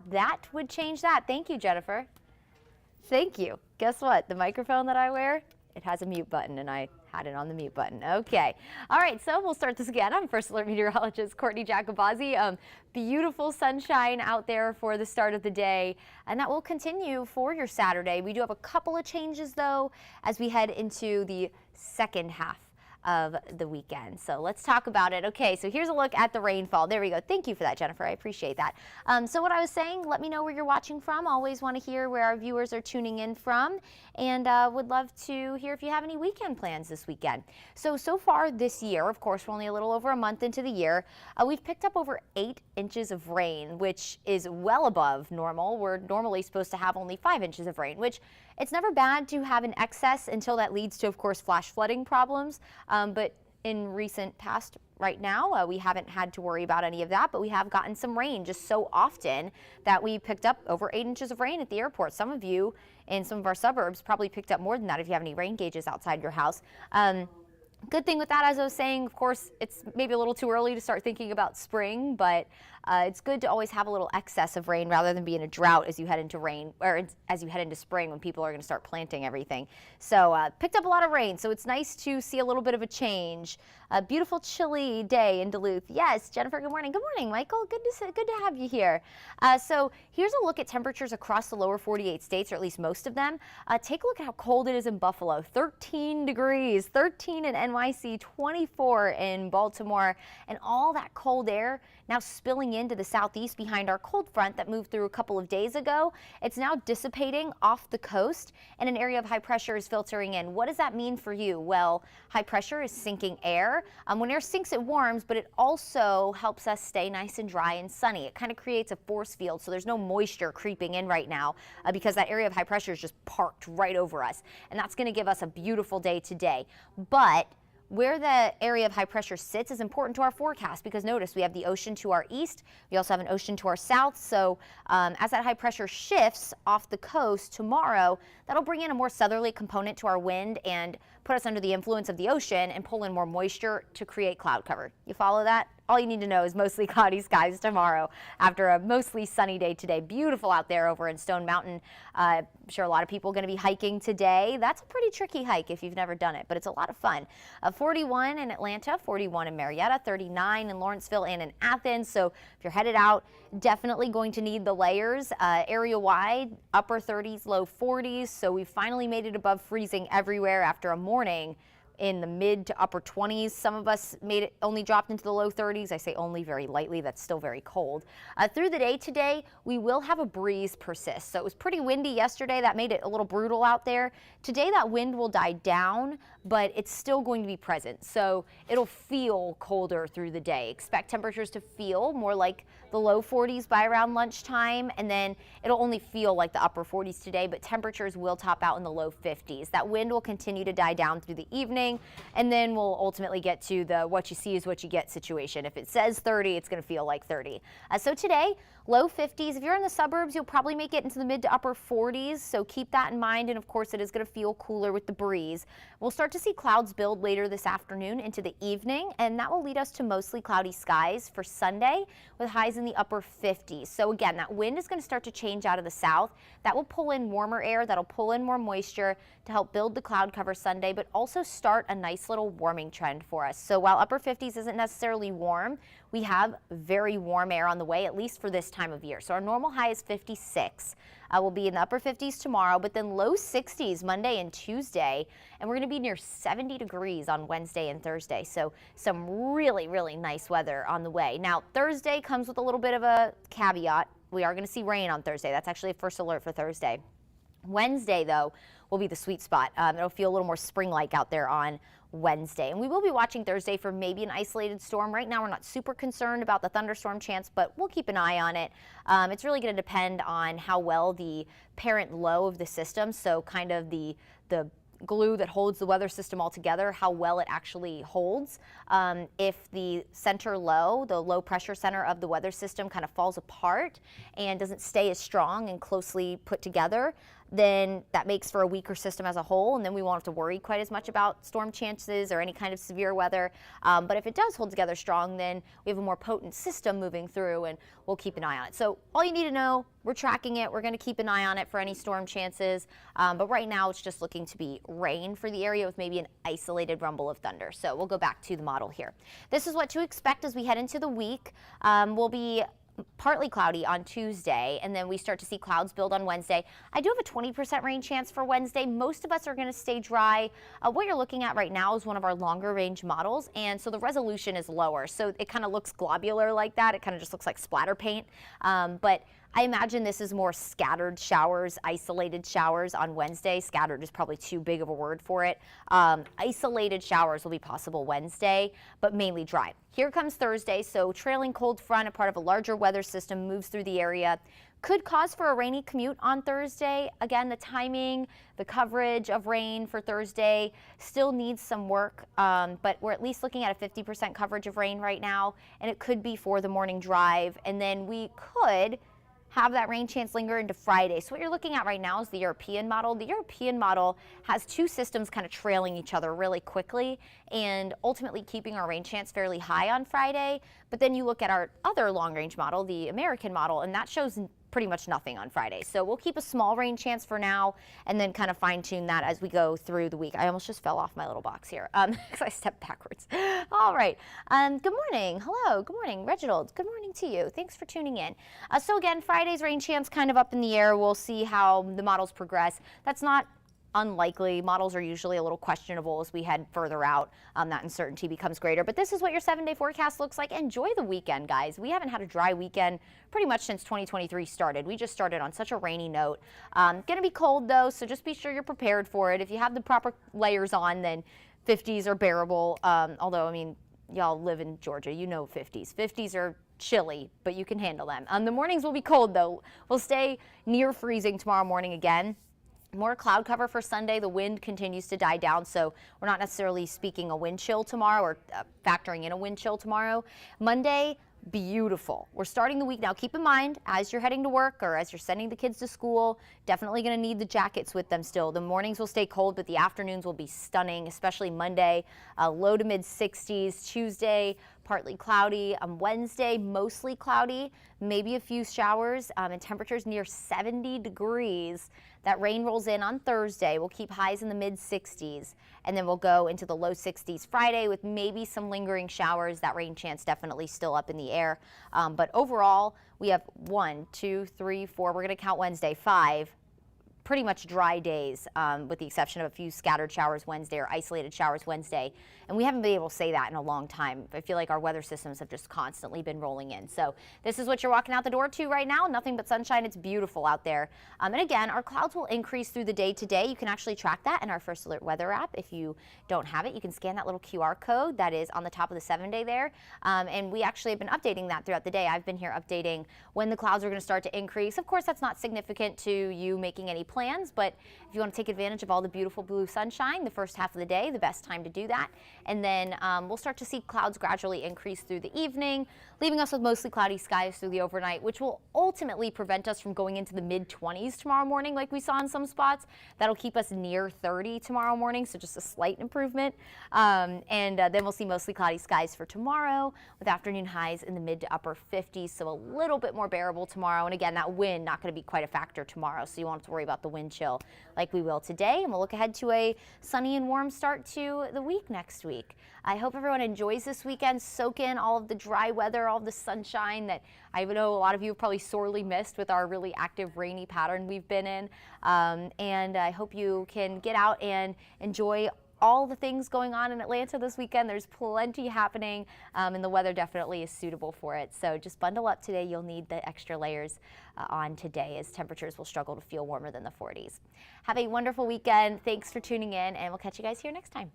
that would change that. Thank you, Jennifer. Thank you. Guess what? The microphone that I wear, it has a mute button, and I had it on the mute button. Okay. All right, so we'll start this again. I'm First Alert Meteorologist Courtney Jacobazzi. Beautiful sunshine out there for the start of the day, and that will continue for your Saturday. We do have a couple of changes, though, as we head into the second half of the weekend. So let's talk about it. Okay, so here's a look at the rainfall. There we go. Thank you for that, Jennifer. I appreciate that. So what I was saying, let me know where you're watching from. Always want to hear where our viewers are tuning in from, and would love to hear if you have any weekend plans this weekend. So far this year, of course, we're only a little over a month into the year, we've picked up over 8 inches of rain, which is well above normal. We're normally supposed to have only 5 inches of rain, which it's never bad to have an excess until that leads to, of course, flash flooding problems. But in recent past, right now, we haven't had to worry about any of that, but we have gotten some rain just so often that we picked up over 8 inches of rain at the airport. Some of you in some of our suburbs probably picked up more than that if you have any rain gauges outside your house. Good thing with that, as I was saying, of course, it's maybe a little too early to start thinking about spring, but it's good to always have a little excess of rain rather than be in a drought as you head into rain, or as you head into spring when people are going to start planting everything. So picked up a lot of rain, so it's nice to see a little bit of a change. A beautiful chilly day in Duluth. Yes, Jennifer, good morning. Good morning, Michael. Good to have you here. So here's a look at temperatures across the lower 48 states, or at least most of them. Take a look at how cold it is in Buffalo. 13 degrees, 13 in NYC, 24 in Baltimore, and all that cold air now spilling into the southeast behind our cold front that moved through a couple of days ago. It's now dissipating off the coast, and an area of high pressure is filtering in. What does that mean for you? Well, high pressure is sinking air. When air sinks, it warms, but it also helps us stay nice and dry and sunny. It kind of creates a force field, so there's no moisture creeping in right now because that area of high pressure is just parked right over us, and that's going to give us a beautiful day today. But where the area of high pressure sits is important to our forecast because notice we have the ocean to our east. We also have an ocean to our south. So as that high pressure shifts off the coast tomorrow, that'll bring in a more southerly component to our wind and put us under the influence of the ocean and pull in more moisture to create cloud cover. You follow that? All you need to know is mostly cloudy skies tomorrow after a mostly sunny day today. Beautiful out there over in Stone Mountain. I'm sure a lot of people are going to be hiking today. That's a pretty tricky hike if you've never done it, but it's a lot of fun. 41 in Atlanta, 41 in Marietta, 39 in Lawrenceville and in Athens. So if you're headed out, definitely going to need the layers. Area-wide, upper 30s, low 40s. So we finally made it above freezing everywhere after a morning in the mid to upper 20s. Some of us made it only dropped into the low 30s. I say only very lightly. That's still very cold. Through the day today, we will have a breeze persist. So it was pretty windy yesterday. That made it a little brutal out there. Today, that wind will die down, but it's still going to be present. So it'll feel colder through the day. Expect temperatures to feel more like the low 40s by around lunchtime, and then it'll only feel like the upper 40s today, but temperatures will top out in the low 50s. That wind will continue to die down through the evening, and then we'll ultimately get to the what you see is what you get situation. If it says 30, it's going to feel like 30. So today, low 50s. If you're in the suburbs, you'll probably make it into the mid to upper 40s, so keep that in mind, and of course it is going to feel cooler with the breeze. We'll start to see clouds build later this afternoon into the evening, and that will lead us to mostly cloudy skies for Sunday with highs in the upper 50s. So again, that wind is going to start to change out of the south. That will pull in warmer air, that'll pull in more moisture to help build the cloud cover Sunday, but also start a nice little warming trend for us. So while upper 50s isn't necessarily warm, we have very warm air on the way, at least for this time of year. So our normal high is 56. We'll be in the upper 50s tomorrow, but then low 60s Monday and Tuesday, and we're going to be near 70 degrees on Wednesday and Thursday. So some really, really nice weather on the way. Now, Thursday comes with a little bit of a caveat. We are going to see rain on Thursday. That's actually a first alert for Thursday. Wednesday, though, will be the sweet spot. It'll feel a little more spring-like out there on Wednesday. And we will be watching Thursday for maybe an isolated storm. Right now, we're not super concerned about the thunderstorm chance, but we'll keep an eye on it. It's really going to depend on how well the parent low of the system, so kind of the glue that holds the weather system all together, how well it actually holds. If the center low, the low pressure center of the weather system kind of falls apart and doesn't stay as strong and closely put together, then that makes for a weaker system as a whole, and then we won't have to worry quite as much about storm chances or any kind of severe weather. But if it does hold together strong, then we have a more potent system moving through, and we'll keep an eye on it. So all you need to know, we're tracking it. We're going to keep an eye on it for any storm chances. But right now, it's just looking to be rain for the area with maybe an isolated rumble of thunder. So we'll go back to the model here. This is what to expect as we head into the week. We'll be partly cloudy on Tuesday, and then we start to see clouds build on Wednesday. I do have a 20% rain chance for Wednesday. Most of us are going to stay dry. What you're looking at right now is one of our longer range models, and so the resolution is lower. So it kind of looks globular like that. It kind of just looks like splatter paint. But I imagine this is more scattered showers, isolated showers on Wednesday. Scattered is probably too big of a word for it. Isolated showers will be possible Wednesday, but mainly dry. Here comes Thursday, so trailing cold front, a part of a larger weather system, moves through the area. Could cause for a rainy commute on Thursday. Again, the timing, the coverage of rain for Thursday still needs some work, but we're at least looking at a 50% coverage of rain right now, and it could be for the morning drive, and then we could have that rain chance linger into Friday. So what you're looking at right now is the European model. The European model has two systems kind of trailing each other really quickly and ultimately keeping our rain chance fairly high on Friday. But then you look at our other long range model, the American model, and that shows pretty much nothing on Friday. So we'll keep a small rain chance for now and then kind of fine tune that as we go through the week. I almost just fell off my little box here because I stepped backwards. All right. Good morning. Hello. Good morning, Reginald. Good morning to you. Thanks for tuning in. So again, Friday's rain chance kind of up in the air. We'll see how the models progress. That's not unlikely. Models are usually a little questionable as we head further out. That uncertainty becomes greater. But this is what your 7-day forecast looks like. Enjoy the weekend, guys. We haven't had a dry weekend pretty much since 2023 started. We just started on such a rainy note. Going to be cold, though, so just be sure you're prepared for it. If you have the proper layers on, then 50s are bearable. Although, I mean, y'all live in Georgia. You know 50s. 50s are chilly, but you can handle them. The mornings will be cold, though. We'll stay near freezing tomorrow morning again. More cloud cover for Sunday. The wind continues to die down, so we're not necessarily speaking a wind chill tomorrow or factoring in a wind chill tomorrow. Monday, beautiful. We're starting the week now. Keep in mind, as you're heading to work or as you're sending the kids to school, definitely going to need the jackets with them still. The mornings will stay cold, but the afternoons will be stunning, especially Monday. Low to mid 60s. Tuesday, partly cloudy. Wednesday, mostly cloudy, maybe a few showers, and temperatures near 70 degrees. That rain rolls in on Thursday. We'll keep highs in the mid 60s, and then we'll go into the low 60s Friday with maybe some lingering showers. That rain chance definitely still up in the air. But overall, we have 1, 2, 3, 4. We're going to count Wednesday, 5. Pretty much dry days, with the exception of a few scattered showers Wednesday or isolated showers Wednesday. And we haven't been able to say that in a long time. I feel like our weather systems have just constantly been rolling in. So this is what you're walking out the door to right now. Nothing but sunshine. It's beautiful out there. And again, our clouds will increase through the day today. You can actually track that in our First Alert weather app. If you don't have it, you can scan that little QR code that is on the top of the 7-day there. And we actually have been updating that throughout the day. I've been here updating when the clouds are going to start to increase. Of course, that's not significant to you making any plans, but if you want to take advantage of all the beautiful blue sunshine the first half of the day, the best time to do that. And then we'll start to see clouds gradually increase through the evening, leaving us with mostly cloudy skies through the overnight, which will ultimately prevent us from going into the mid-20s tomorrow morning like we saw in some spots. That'll keep us near 30 tomorrow morning, so just a slight improvement. Then we'll see mostly cloudy skies for tomorrow with afternoon highs in the mid to upper 50s, so a little bit more bearable tomorrow. And again, that wind not going to be quite a factor tomorrow, so you won't have to worry about the wind chill like we will today. And we'll look ahead to a sunny and warm start to the week next week. I hope everyone enjoys this weekend. Soak in all of the dry weather, all of the sunshine that I know a lot of you have probably sorely missed with our really active rainy pattern we've been in. And I hope you can get out and enjoy all the things going on in Atlanta this weekend. There's plenty happening, and the weather definitely is suitable for it. So just bundle up today. You'll need the extra layers on today as temperatures will struggle to feel warmer than the 40s. Have a wonderful weekend. Thanks for tuning in, and we'll catch you guys here next time.